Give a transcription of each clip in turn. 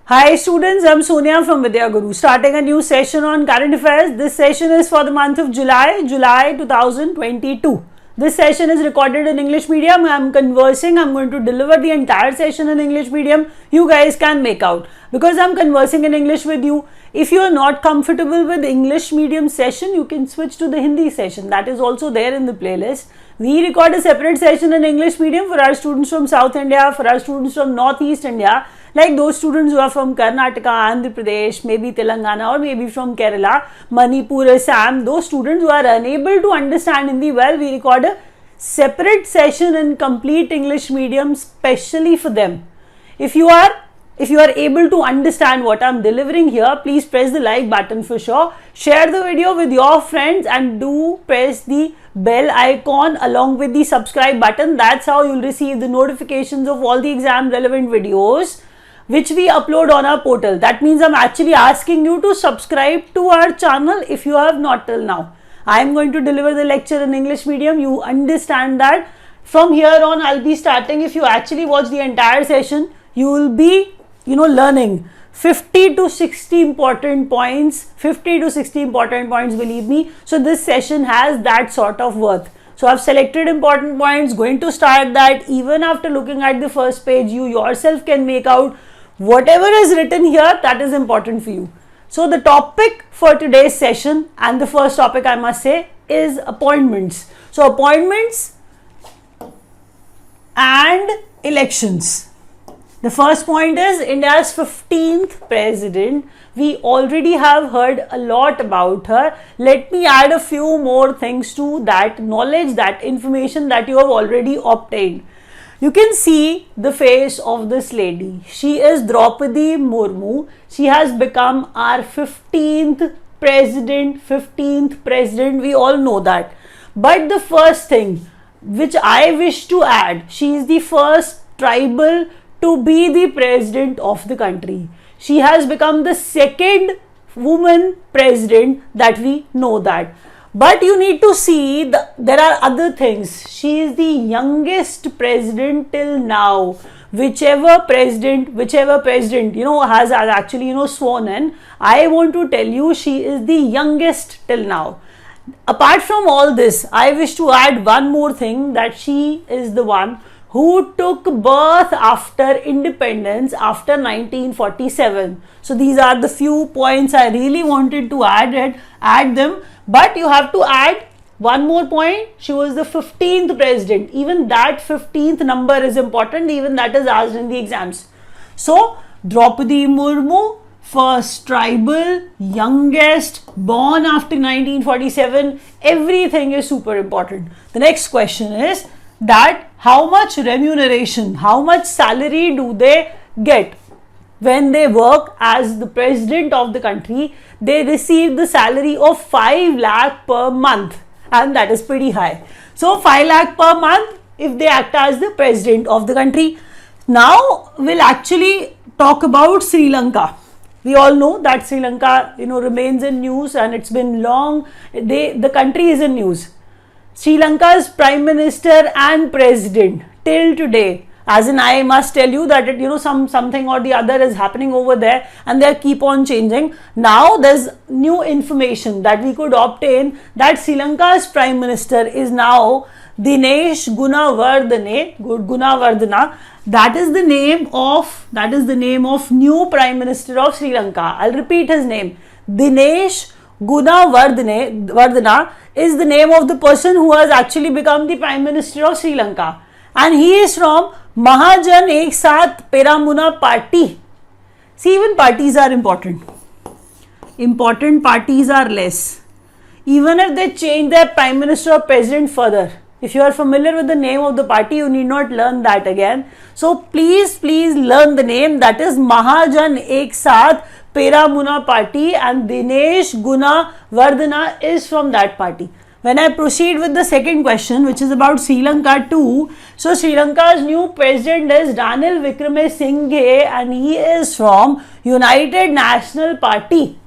Hi students, I'm Sonia from Vidyaguru, starting a new session on current affairs. This session is for the month of July 2022. This session is recorded in English medium. I'm conversing. I'm going to deliver the entire session in English medium. You guys can make out. Because I'm conversing in English with you, if you are not comfortable with English medium session, you can switch to the Hindi session. That is also there in the playlist. We record a separate session in English medium for our students from South India, for our students from Northeast India, like those students who are from Karnataka, Andhra Pradesh, maybe Telangana, or maybe from Kerala, Manipur, Assam. Those students who are unable to understand Hindi well, we record a separate session in complete English medium specially for them. If you are able to understand what I'm delivering here, please press the like button for sure. Share the video with your friends and do press the bell icon along with the subscribe button. That's how you'll receive the notifications of all the exam relevant videos which we upload on our portal. That means I'm actually asking you to subscribe to our channel if you have not till now. I am going to deliver the lecture in English medium. You understand that. From here on, I'll be starting. If you actually watch the entire session, you will be learning 50 to 60 important points, believe me. So this session has that sort of worth. So I've selected important points, going to start that. Even after looking at the first page, you yourself can make out whatever is written here that is important for you. So the topic for today's session, and the first topic I must say, is appointments. So appointments and elections. The first point is India's 15th president. We already have heard a lot about her. Let me add a few more things to that knowledge, that information that you have already obtained. You can see the face of this lady. She is Draupadi Murmu. She has become our 15th president. We all know that. But the first thing which I wish to add, she is the first tribal to be the president of the country. She has become the second woman president that we know that. But you need to see there are other things. She is the youngest president till now. Whichever president has actually sworn in, I want to tell you she is the youngest till now. Apart from all this, I wish to add one more thing, that she is the one who took birth after independence after 1947. So these are the few points I really wanted to add them. But you have to add one more point. She was the 15th president. Even that 15th number is important. Even that is asked in the exams. So Draupadi Murmu, first tribal, youngest, born after 1947. Everything is super important. The next question is that how much remuneration, how much salary do they get when they work as the president of the country? They receive the salary of 5 lakh per month, and that is pretty high. So 5 lakh per month if they act as the president of the country. Now we'll actually talk about Sri Lanka. We all know that Sri Lanka remains in news, and it's been long. The country is in news. Sri Lanka's Prime Minister and President till today, as in I must tell you that something or the other is happening over there, and they keep on changing. Now there's new information that we could obtain that Sri Lanka's Prime Minister is now Dinesh Gunawardena. That is the name of new Prime Minister of Sri Lanka. I'll repeat his name. Dinesh Gunawardena is the name of the person who has actually become the Prime Minister of Sri Lanka, and he is from Mahajan Ek Saath Peramuna party. See, even parties are important. Important parties are less. Even if they change their Prime Minister or President further, if you are familiar with the name of the party, you need not learn that again. So please learn the name. That is Mahajan Ek Saath Peramuna party, and Dinesh Gunawardena is from that party. When I proceed with the second question, which is about Sri Lanka too. So Sri Lanka's new president is Ranil Wickremesinghe, and he is from United National Party.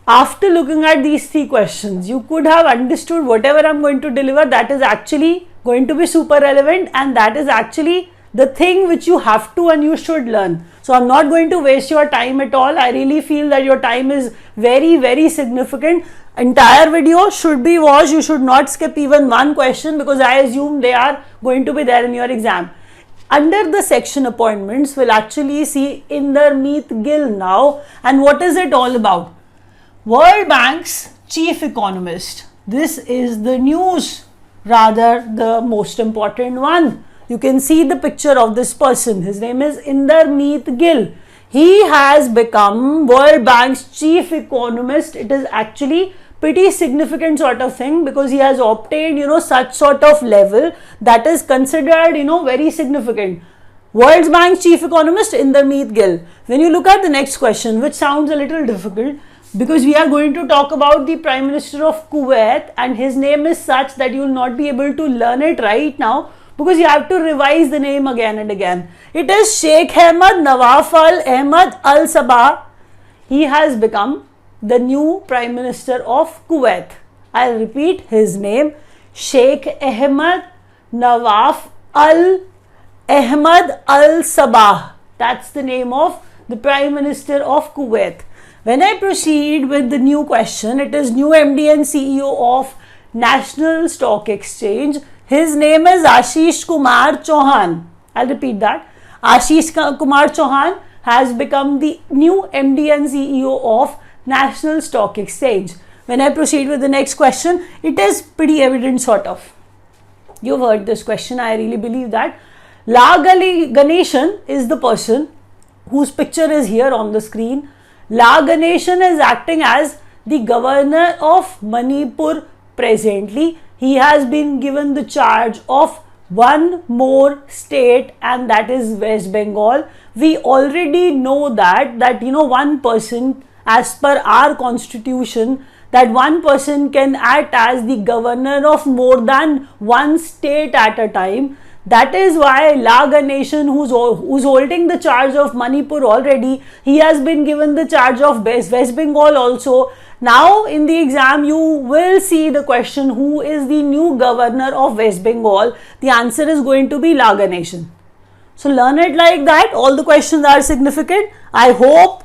After looking at these three questions, you could have understood whatever I'm going to deliver, that is actually going to be super relevant, and that is actually the thing which you have to and you should learn. So I'm not going to waste your time at all. I really feel that your time is very, very significant. Entire video should be watched. You should not skip even one question, because I assume they are going to be there in your exam. Under the section appointments, we'll actually see Indermeet Gill now. And what is it all about? World Bank's chief economist. This is the news, rather the most important one. You can see the picture of this person. His name is Indermeet Gill. He has become World Bank's chief economist. It is actually pretty significant sort of thing, because he has obtained, such sort of level that is considered, very significant. World Bank's chief economist, Indermeet Gill. When you look at the next question, which sounds a little difficult, because we are going to talk about the Prime Minister of Kuwait, and his name is such that you will not be able to learn it right now, because you have to revise the name again and again. It is Sheikh Ahmed Nawaf Al Ahmed Al Sabah. He has become the new Prime Minister of Kuwait. I'll repeat his name, Sheikh Ahmed Nawaf Al Ahmed Al Sabah. That's the name of the Prime Minister of Kuwait. When I proceed with the new question, it is new MD and CEO of National Stock Exchange. His name is Ashish Kumar Chauhan. I'll repeat that. Ashish Kumar Chauhan has become the new MD and CEO of National Stock Exchange. When I proceed with the next question, it is pretty evident sort of. You've heard this question. I really believe that. La Ganeshan is the person whose picture is here on the screen. La Ganeshan is acting as the governor of Manipur presently. He has been given the charge of one more state, and that is West Bengal. We already know that one person, as per our constitution, that one person can act as the governor of more than one state at a time. That is why La Ganeshan, who's holding the charge of Manipur already, he has been given the charge of West Bengal also. Now in the exam you will see the question, who is the new governor of West Bengal? The answer is going to be La Ganeshan. So learn it like that. All the questions are significant. I hope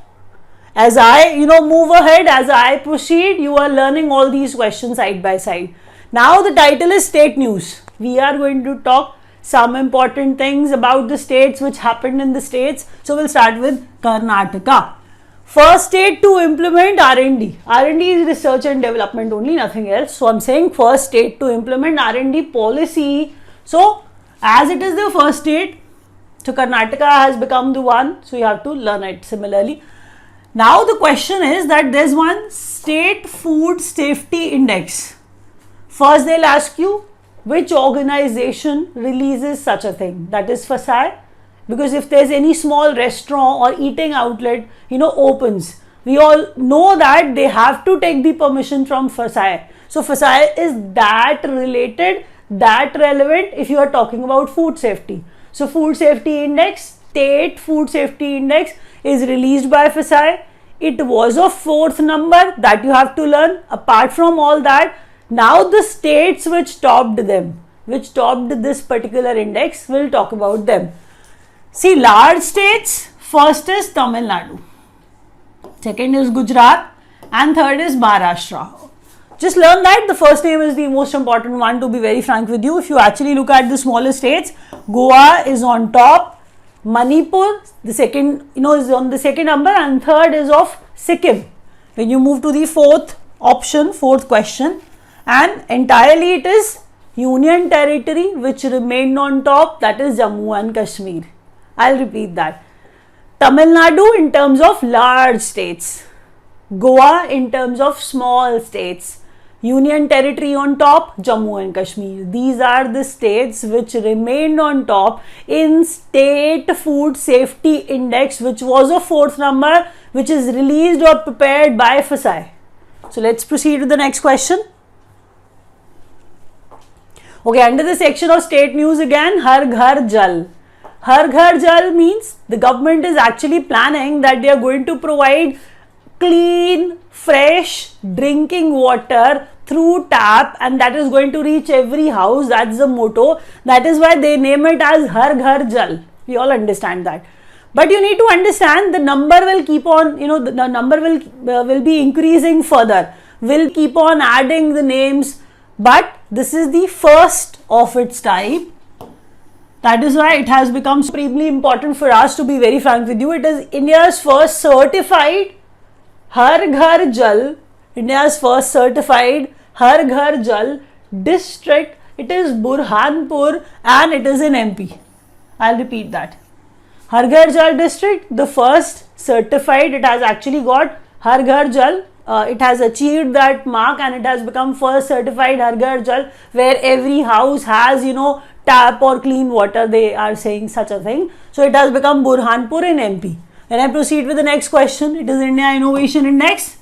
as I move ahead, as I proceed, you are learning all these questions side by side. Now the title is State News. We are going to talk some important things about the states which happened in the states. So we'll start with Karnataka. First state to implement R&D. R&D is research and development only, nothing else. So I'm saying first state to implement R&D policy. So as it is the first state, so Karnataka has become the one. So you have to learn it similarly. Now the question is that there's one state food safety index. First they'll ask you, which organization releases such a thing? That is FSI. Because if there's any small restaurant or eating outlet, opens, we all know that they have to take the permission from FSI. So FSI is that related, that relevant if you are talking about food safety. So food safety index, state food safety index is released by FSI. It was a fourth number that you have to learn. Apart from all that, now the states which topped them, which topped this particular index, we'll talk about them. See, large states, first is Tamil Nadu, second is Gujarat, and third is Maharashtra. Just learn that the first name is the most important one, to be very frank with you. If you actually look at the smaller states, Goa is on top, Manipur, the second, is on the second number, and third is of Sikkim. When you move to the fourth option, fourth question, and entirely it is Union Territory which remained on top, that is Jammu and Kashmir. I'll repeat that. Tamil Nadu in terms of large states, Goa in terms of small states, Union Territory on top, Jammu and Kashmir. These are the states which remained on top in State Food Safety Index, which was a fourth number, which is released or prepared by FSI. So let's proceed to the next question. Okay, under the section of state news again, Har Ghar Jal. Har Ghar Jal means the government is actually planning that they are going to provide clean, fresh drinking water through tap, and that is going to reach every house. That's the motto. That is why they name it as Har Ghar Jal. We all understand that. But you need to understand the number will keep on, the number will be increasing further. We'll keep on adding the names, but this is the first of its type. That is why it has become supremely important for us, to be very frank with you. It is India's first certified Har Ghar Jal, India's first certified Har Ghar Jal district. It is Burhanpur and it is in MP. I'll repeat that. Har Ghar Jal district, the first certified, it has actually got Har Ghar Jal. It has achieved that mark and it has become first certified Har Ghar Jal, where every house has, tap or clean water. They are saying such a thing. So it has become Burhanpur in MP. When I proceed with the next question, it is India Innovation Index.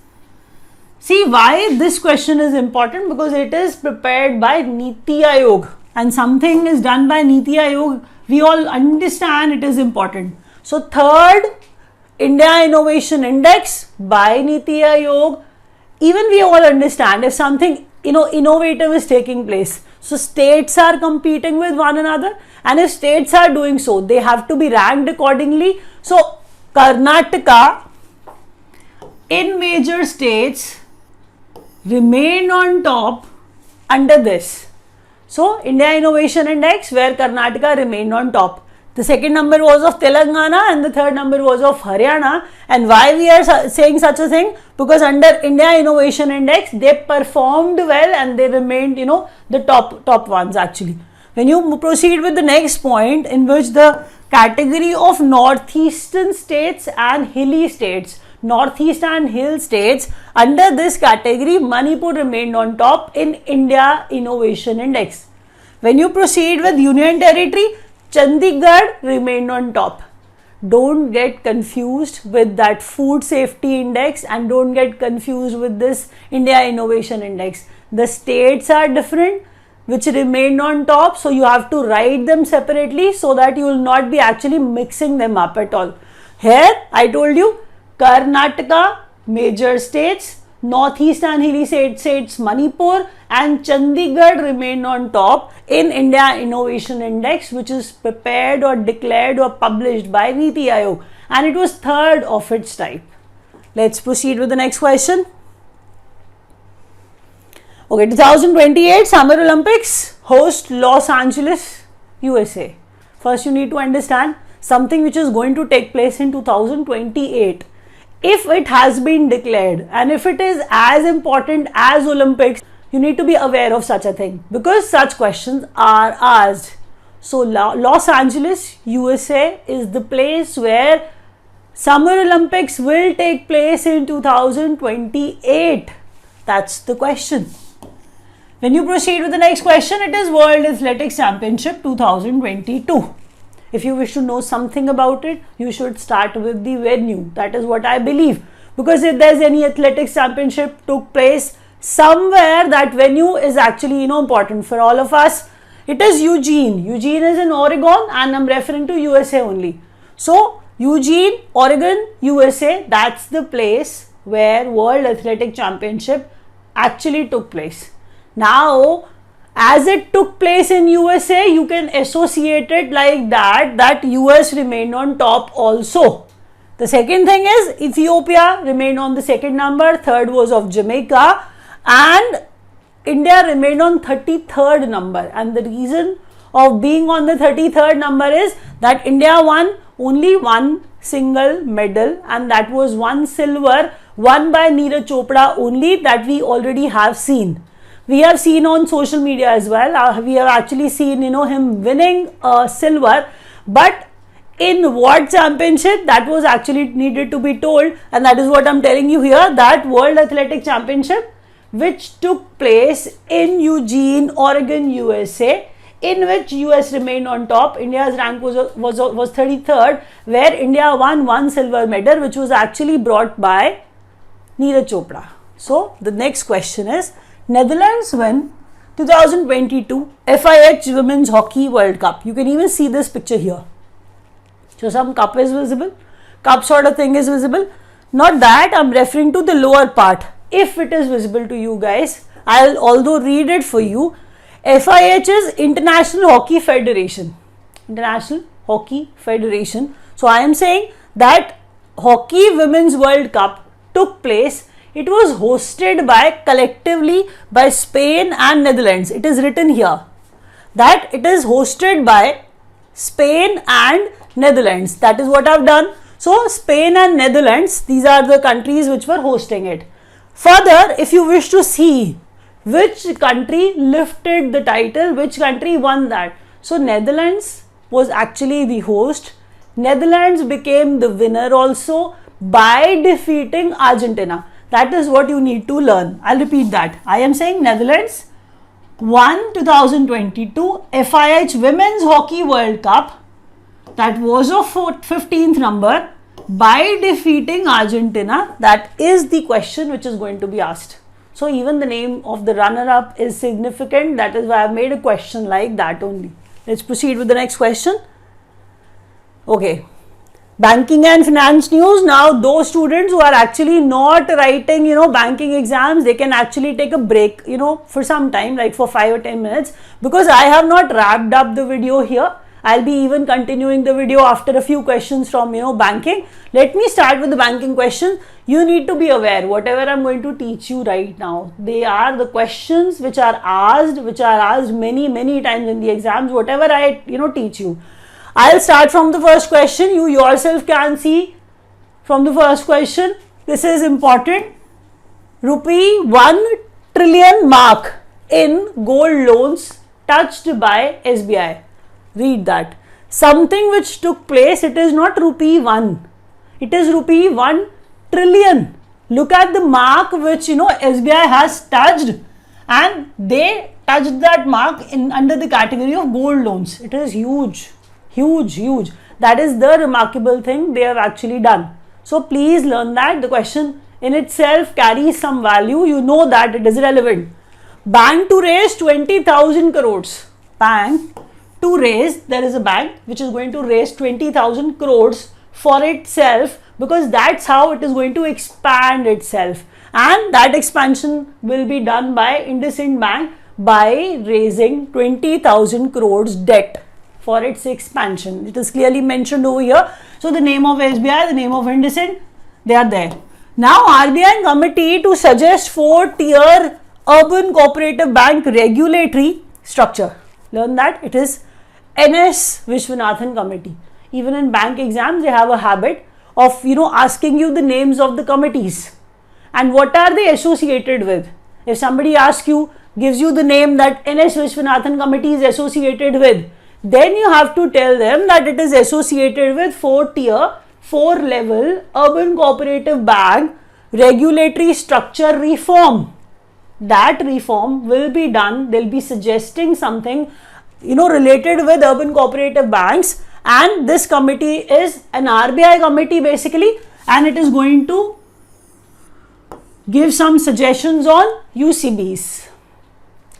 See why this question is important, because it is prepared by Niti Aayog, and something is done by Niti Aayog. We all understand it is important. So third India Innovation Index by Niti Aayog. Even we all understand if something innovative is taking place. So states are competing with one another, and if states are doing so, they have to be ranked accordingly. So Karnataka in major states remained on top under this. So India Innovation Index, where Karnataka remained on top. The second number was of Telangana and the third number was of Haryana. And why we are saying such a thing? Because under India Innovation Index, they performed well and they remained, the top ones actually. When you proceed with the next point, in which the category of northeastern states and hilly states, northeast and hill states, under this category, Manipur remained on top in India Innovation Index. When you proceed with Union Territory, Chandigarh remained on top. Don't get confused with that Food Safety Index and don't get confused with this India Innovation Index. The states are different, which remained on top, so you have to write them separately so that you will not be actually mixing them up at all. Here I told you Karnataka, major states, northeast and hilly states Manipur, and Chandigarh remained on top in India Innovation Index, which is prepared or declared or published by Niti Aayog, and it was third of its type. Let's proceed with the next question. Okay, 2028 Summer Olympics host Los Angeles, USA. First you need to understand something which is going to take place in 2028. If it has been declared and if it is as important as Olympics, you need to be aware of such a thing, because such questions are asked. So Los Angeles, USA is the place where Summer Olympics will take place in 2028. That's the question. When you proceed with the next question, it is World Athletics Championship 2022. If you wish to know something about it, you should start with the venue. That is what I believe. Because if there's any athletics championship took place somewhere, that venue is actually important for all of us. It is Eugene. Eugene is in Oregon and I'm referring to USA only. So Eugene, Oregon, USA, that's the place where World Athletic Championship actually took place. Now, as it took place in USA, you can associate it like that US remained on top also. The second thing is Ethiopia remained on the second number, third was of Jamaica, and India remained on 33rd number. And the reason of being on the 33rd number is that India won only one single medal, and that was one silver won by Neeraj Chopra only, that we already have seen. We have seen on social media as well. We have actually seen, him winning silver, but in what championship, that was actually needed to be told, and that is what I'm telling you here, that World Athletic Championship, which took place in Eugene, Oregon, USA, in which US remained on top. India's rank was 33rd, where India won one silver medal, which was actually brought by Neeraj Chopra. So the next question is, Netherlands win 2022 FIH Women's Hockey World Cup. You can even see this picture here. So some cup is visible, cup sort of thing is visible. Not that, I'm referring to the lower part. If it is visible to you guys, I'll although read it for you. FIH is International Hockey Federation. International Hockey Federation. So I am saying that Hockey Women's World Cup took place. It was hosted collectively by Spain and Netherlands. It is written here that it is hosted by Spain and Netherlands. That is what I've done. So Spain and Netherlands, these are the countries which were hosting it. Further, if you wish to see which country lifted the title, which country won that. So Netherlands was actually the host. Netherlands became the winner also by defeating Argentina. That is what you need to learn. I'll repeat that. I am saying Netherlands won 2022 FIH Women's Hockey World Cup, that was of 15th number, by defeating Argentina. That is the question which is going to be asked. So even the name of the runner-up is significant. That is why I've made a question like that only. Let's proceed with the next question. Okay. Banking and finance news. Now those students who are actually not writing, banking exams, they can actually take a break, for some time, like for 5 or 10 minutes, because I have not wrapped up the video here. I'll be even continuing the video after a few questions from, banking. Let me start with the banking question. You need to be aware, whatever I'm going to teach you right now, they are the questions which are asked many, many times in the exams, whatever I, teach you. I'll start from the first question. You yourself can see from the first question. This is important. Rupee 1 trillion mark in gold loans touched by SBI. Read that. Something which took place, it is not rupee 1. It is rupee 1 trillion. Look at the mark which, SBI has touched, and they touched that mark under the category of gold loans. It is huge. Huge. That is the remarkable thing they have actually done. So please learn that. The question in itself carries some value. You know that it is relevant. Bank to raise 20,000 crores. Bank to raise, there is a bank which is going to raise 20,000 crores for itself, because that's how it is going to expand itself. And that expansion will be done by IndusInd Bank by raising 20,000 crores debt for its expansion. It is clearly mentioned over here. So the name of SBI, the name of IndusInd, they are there. Now RBI committee to suggest 4-tier urban cooperative bank regulatory structure. Learn that. It is NS Vishwanathan committee. Even in bank exams, they have a habit of, asking you the names of the committees and what are they associated with. If somebody asks you, gives you the name that NS Vishwanathan committee is associated with, then you have to tell them that it is associated with 4-tier, 4-level urban cooperative bank regulatory structure reform. That reform will be done. They'll be suggesting something, related with urban cooperative banks, and this committee is an RBI committee basically, and it is going to give some suggestions on UCBs.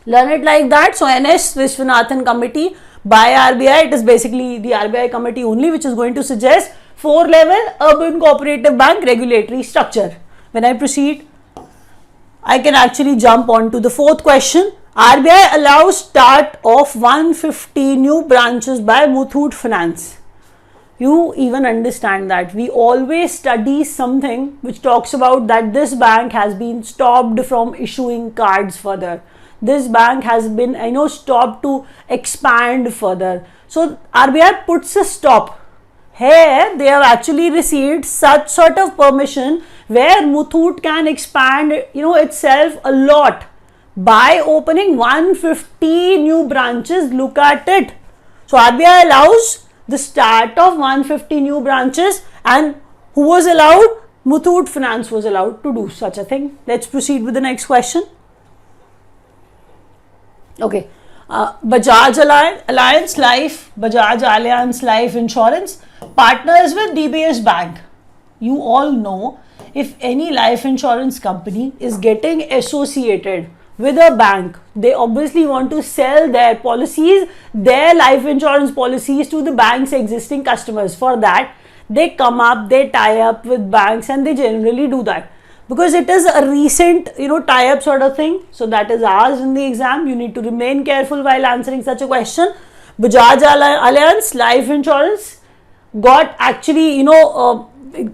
Learn it like that. So NS Vishwanathan committee by RBI, it is basically the RBI committee only which is going to suggest 4-level urban cooperative bank regulatory structure. When I proceed, I can actually jump on to the fourth question. RBI allows start of 150 new branches by Muthoot Finance. You even understand that we always study something which talks about that this bank has been stopped from issuing cards further. This bank has been, stopped to expand further. So RBI puts a stop. Here they have actually received such sort of permission where Muthoot can expand, itself a lot by opening 150 new branches. Look at it. So RBI allows the start of 150 new branches, and who was allowed? Muthoot Finance was allowed to do such a thing. Let's proceed with the next question. Okay, Bajaj Alliance Life Insurance partners with DBS Bank. You all know, if any life insurance company is getting associated with a bank, they obviously want to sell their policies, their life insurance policies to the bank's existing customers. For that, they come up, they tie up with banks, and they generally do that because it is a recent, tie-up sort of thing. So that is asked in the exam. You need to remain careful while answering such a question. Bajaj Alliance Life Insurance got actually,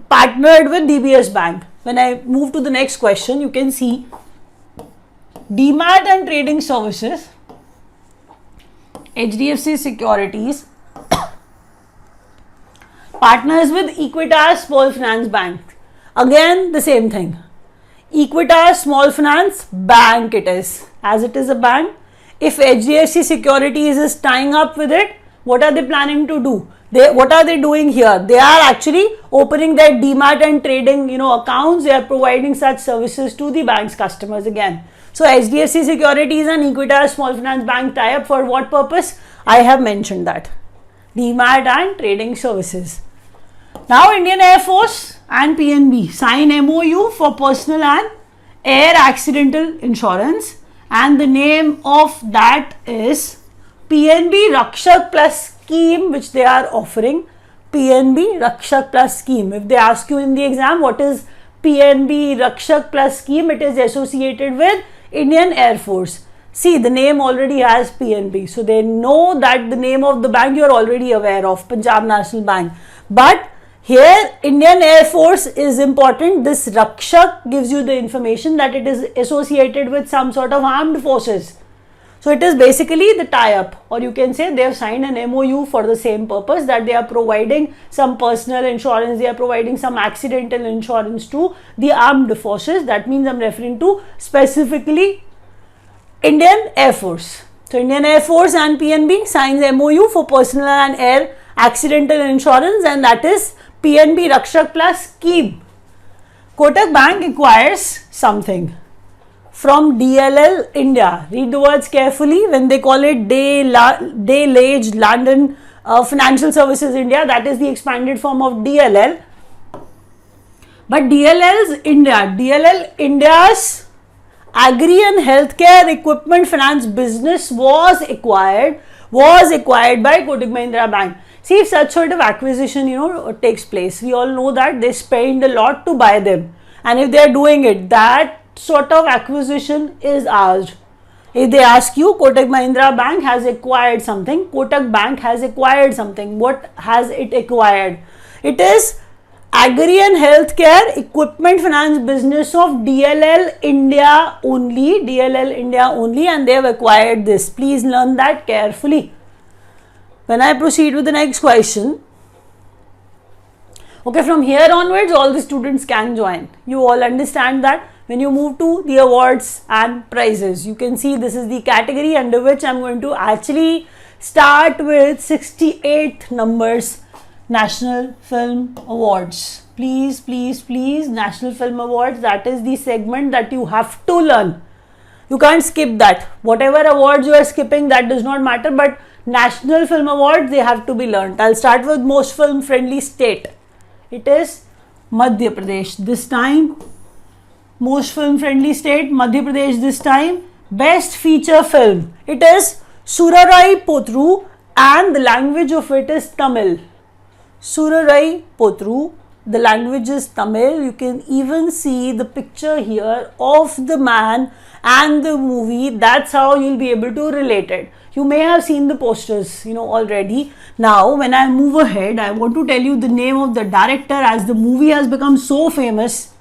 partnered with DBS Bank. When I move to the next question, you can see Demat and Trading Services, HDFC Securities partners with Equitas Small Finance Bank. Again, the same thing. Equitas Small Finance Bank it is, as it is a bank. If HDFC Securities is tying up with it, what are they planning to do? What are they doing here? They are actually opening their Demat and trading, accounts. They are providing such services to the bank's customers again. So HDFC Securities and Equitas Small Finance Bank tie up for what purpose? I have mentioned that. Demat and trading services. Now Indian Air Force and PNB sign MOU for personal and air accidental insurance, and the name of that is Pnb Raksha Plus scheme, which they are offering. Pnb Raksha Plus scheme. If they ask you in the exam what is Pnb Raksha Plus scheme, it is associated with Indian Air Force. See, the name already has PNB, so they know that the name of the bank you are already aware of, Punjab National Bank. But here Indian Air Force is important. This Rakshak gives you the information that it is associated with some sort of armed forces. So it is basically the tie-up, or you can say they have signed an MOU for the same purpose, that they are providing some personal insurance, they are providing some accidental insurance to the armed forces. That means I'm referring to specifically Indian Air Force. So Indian Air Force and PNB signs MOU for personal and air accidental insurance, and that is PNB Rakshak Plus scheme. Kotak Bank acquires something from DLL India. Read the words carefully. When they call it Daylage London Financial Services India, that is the expanded form of DLL. But DLL India's Agri and Healthcare Equipment Finance business was acquired by Kotak Mahindra Bank. See, if such sort of acquisition, takes place, we all know that they spend a lot to buy them. And if they are doing it, that sort of acquisition is ours. If they ask you, Kotak Mahindra Bank has acquired something, Kotak Bank has acquired something. What has it acquired? It is Agri and Healthcare Equipment Finance business of DLL India only, and they have acquired this. Please learn that carefully. When I proceed with the next question, okay, from here onwards, all the students can join. You all understand that. When you move to the awards and prizes, you can see this is the category under which I'm going to actually start with 68 numbers. National Film Awards. Please, National Film Awards. That is the segment that you have to learn. You can't skip that. Whatever awards you are skipping, that does not matter, but National Film Awards, they have to be learned. I'll start with most film friendly state. It is Madhya Pradesh this time. Most film friendly state, Madhya Pradesh this time. Best feature film, it is Surarai Potru, and the language of it is Tamil. Surarai Potru, the language is Tamil. You can even see the picture here of the man and the movie. That's how you'll be able to relate it. You may have seen the posters, already. Now, when I move ahead, I want to tell you the name of the director, as the movie has become so famous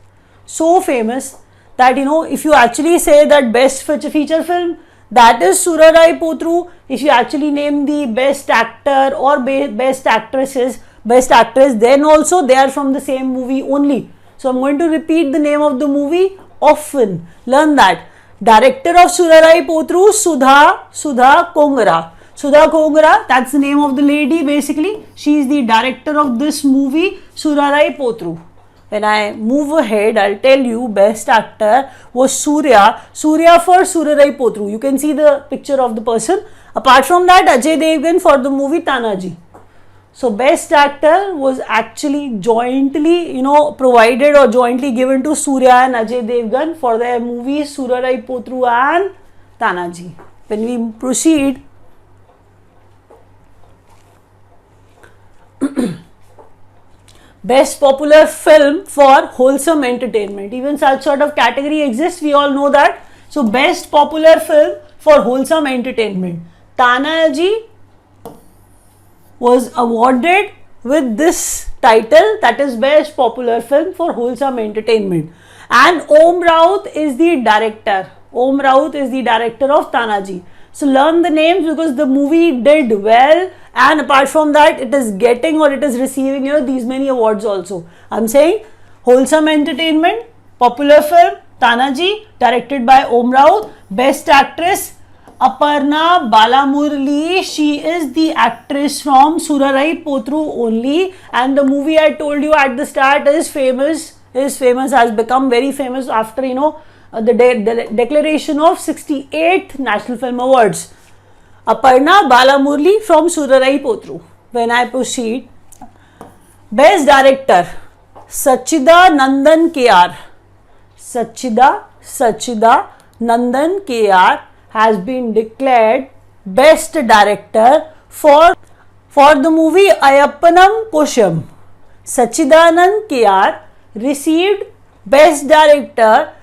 that, if you actually say that best feature film, that is Surarai Potru. If you actually name the best actor or best actress, then also they are from the same movie only. So I'm going to repeat the name of the movie often. Learn that. Director of Surarai Potru, Sudha Kongara. Sudha Kongara, that's the name of the lady basically. She is the director of this movie, Surarai Potru. When I move ahead, I'll tell you best actor was Surya for Surarai Potru. You can see the picture of the person. Apart from that, Ajay Devgan for the movie Tanaji. So best actor was actually jointly, provided or jointly given to Surya and Ajay Devgan for their movies Surarai Potru and Tanaji. When we proceed, best popular film for wholesome entertainment. Even such sort of category exists, we all know that. So best popular film for wholesome entertainment. Tanaji was awarded with this title, that is Best Popular Film for Wholesome Entertainment. And Om Raut is the director. Om Raut is the director of Tanaji. So learn the names because the movie did well, and apart from that, it is getting or it is receiving these many awards also. I'm saying Wholesome Entertainment, Popular Film, Tanaji, directed by Om Raut. Best Actress, Aparna Balamurali. She is the actress from Surarai Potru only, and the movie I told you at the start is famous, has become very famous after the declaration of 68th National Film Awards. Aparna Balamurali from Surarai Potru. When I proceed, Best Director, Sachida Nandan KR. Sachida Nandan KR has been declared Best Director for the movie Ayappanam Kosham. Sachidanand KR received Best Director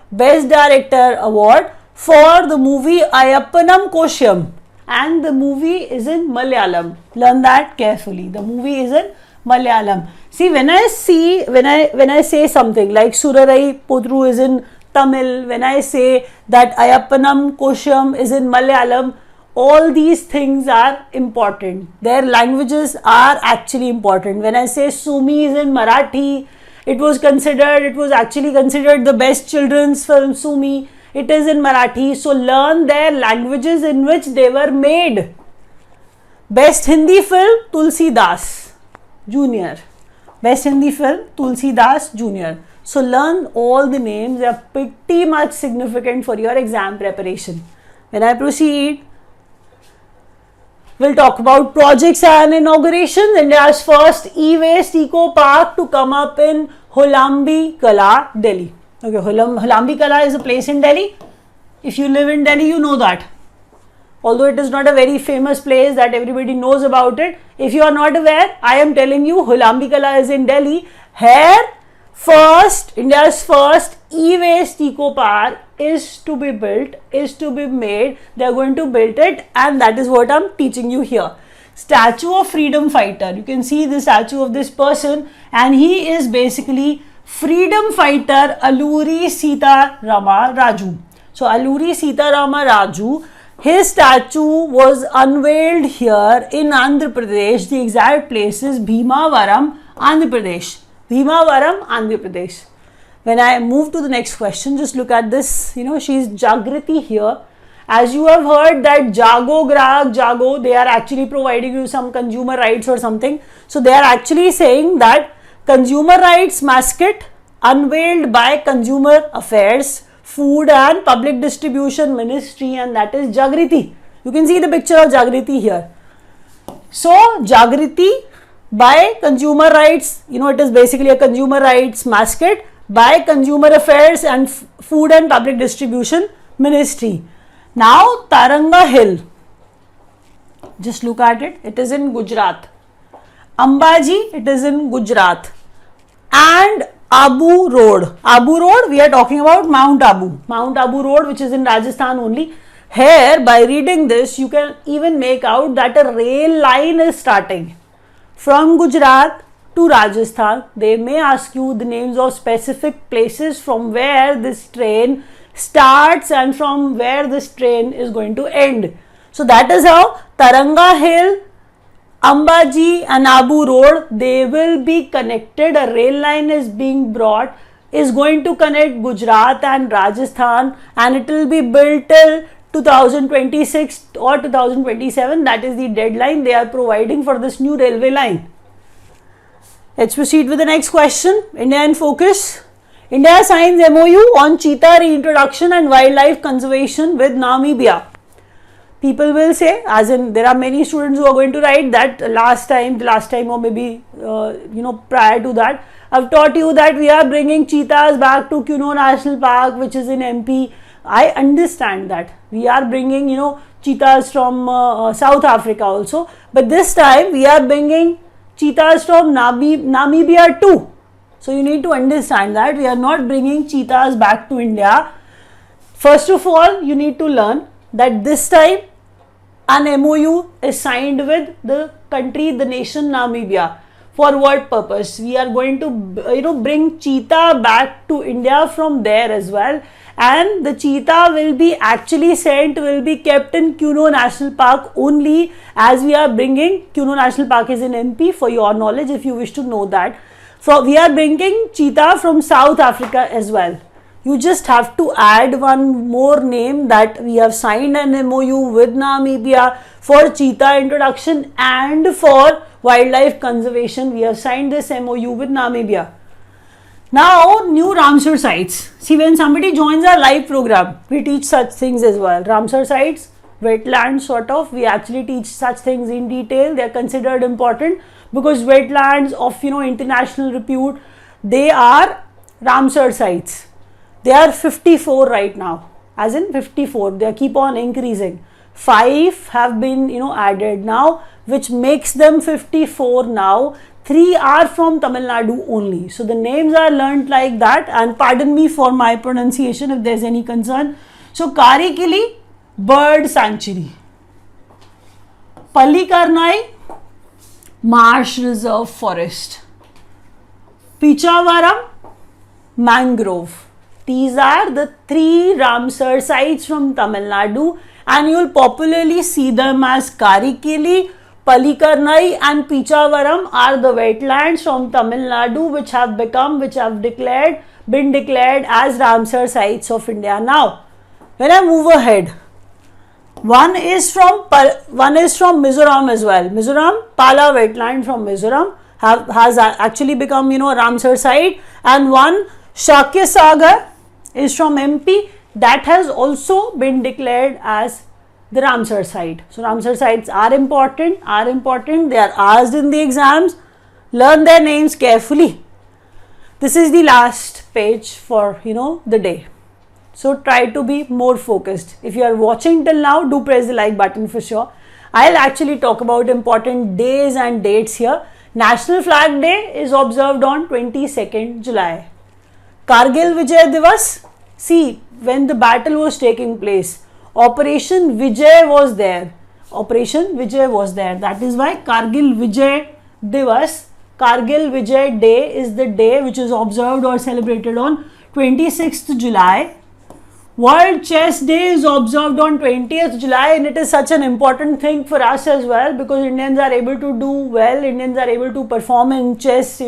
award for the movie Ayappanam Kosham, and the movie is in Malayalam. Learn that carefully. The movie is in Malayalam. See, when I say something like Surarai Potru is in Tamil, when I say that Ayappanam Kosham is in Malayalam, all these things are important. Their languages are actually important. When I say Sumi is in Marathi, it was actually considered the best children's film, Sumi. It is in Marathi. So learn their languages in which they were made. Best Hindi film, Tulsi Das Jr. Best Hindi film, Tulsi Das Jr. So learn all the names. They are pretty much significant for your exam preparation. When I proceed, we'll talk about projects and inaugurations. India's first e-waste eco park to come up in Holambi Kala, Delhi. Okay, Holambi Kala is a place in Delhi. If you live in Delhi, you know that. Although it is not a very famous place that everybody knows about it. If you are not aware, I am telling you, Holambi Kala is in Delhi. Here, India's first e-waste eco park is to be built, is to be made. They are going to build it, and that is what I am teaching you here. Statue of freedom fighter. You can see the statue of this person, and he is basically freedom fighter Alluri Sita Rama Raju. So Alluri Sita Rama Raju, his statue was unveiled here in Andhra Pradesh. The exact place is Bhimavaram, Andhra Pradesh. Bhimavaram, Andhra Pradesh. When I move to the next question, just look at this. She's Jagriti here. As you have heard that Jago, Grahak, Jago, they are actually providing you some consumer rights or something. So they are actually saying that consumer rights mascot unveiled by Consumer Affairs, Food and Public Distribution Ministry, and that is Jagriti. You can see the picture of Jagriti here. So Jagriti by Consumer Rights, it is basically a consumer rights mascot by Consumer Affairs and Food and Public Distribution Ministry. Now Taranga Hill, just look at it, it is in Gujarat. Ambaji, it is in Gujarat. And Abu Road, we are talking about Mount Abu Road, which is in Rajasthan only. Here, by reading this, you can even make out that a rail line is starting from Gujarat to Rajasthan. They may ask you the names of specific places from where this train starts and from where this train is going to end. So that is how Taranga Hill, Ambaji and Abu Road, they will be connected. A rail line is being brought, is going to connect Gujarat and Rajasthan, and it will be built till 2026 or 2027. That is the deadline they are providing for this new railway line. Let's proceed with the next question. India in focus. India signs MOU on cheetah reintroduction and wildlife conservation with Namibia. People will say, as in there are many students who are going to write that the last time or maybe prior to that, I've taught you that we are bringing cheetahs back to Kuno National Park, which is in MP. I understand that we are bringing cheetahs from South Africa also, but this time we are bringing cheetahs from Namibia too. So you need to understand that we are not bringing cheetahs back to India. First of all, you need to learn that this time an MOU is signed with the nation Namibia For what purpose? We are going to, bring cheetah back to India from there as well. And the cheetah will be kept in Kuno National Park only, as we are bringing, Kuno National Park is in MP, for your knowledge if you wish to know that. So we are bringing cheetah from South Africa as well. You just have to add one more name, that we have signed an MOU with Namibia for cheetah introduction and for wildlife conservation. We have signed this MOU with Namibia. Now, new Ramsar sites. See, when somebody joins our live program, we teach such things as well. Ramsar sites, wetlands, sort of, we actually teach such things in detail. They are considered important because wetlands of, international repute, they are Ramsar sites. They are 54 right now, as in 54. They keep on increasing. 5 have been, added now, which makes them 54 now. 3 are from Tamil Nadu only. So the names are learnt like that, and pardon me for my pronunciation if there's any concern. So Karikili Bird Sanctuary, Palikarnai Marsh Reserve Forest, Pichavaram Mangrove. These are the 3 Ramsar sites from Tamil Nadu, and you will popularly see them as Karikili, Palikarnai and Pichavaram are the wetlands from Tamil Nadu which have been declared as Ramsar sites of India. Now, when I move ahead, one is from Mizoram as well. Mizoram, Pala wetland from Mizoram has actually become, a Ramsar site, and one Shakya Sagar is from MP, that has also been declared as the Ramsar site. So Ramsar sites are important. They are asked in the exams. Learn their names carefully. This is the last page for, the day. So try to be more focused. If you are watching till now, do press the like button for sure. I'll actually talk about important days and dates here. National Flag Day is observed on 22nd July. Kargil Vijay Divas, see, when the battle was taking place, Operation Vijay was there. That is why Kargil Vijay Divas, Kargil Vijay Day is the day which is observed or celebrated on 26th July. World Chess Day is observed on 20th July, and it is such an important thing for us as well, because Indians are able to do well. Indians are able to perform in chess,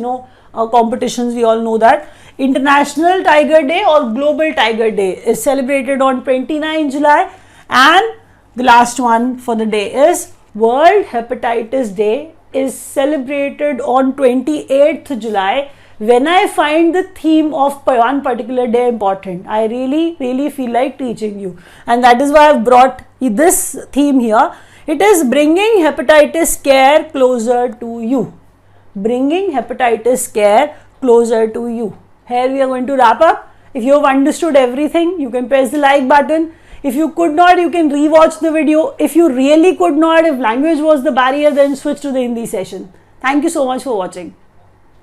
competitions, we all know that. International Tiger Day or Global Tiger Day is celebrated on 29 July, and the last one for the day is World Hepatitis Day is celebrated on 28th July. When I find the theme of one particular day important, I really feel like teaching you, and that is why I've brought this theme here. It is bringing hepatitis care closer to you. Bringing hepatitis care closer to you. Here we are going to wrap up. If you have understood everything, you can press the like button. If you could not, you can rewatch the video. If you really could not, if language was the barrier, then switch to the Hindi session. Thank you so much for watching.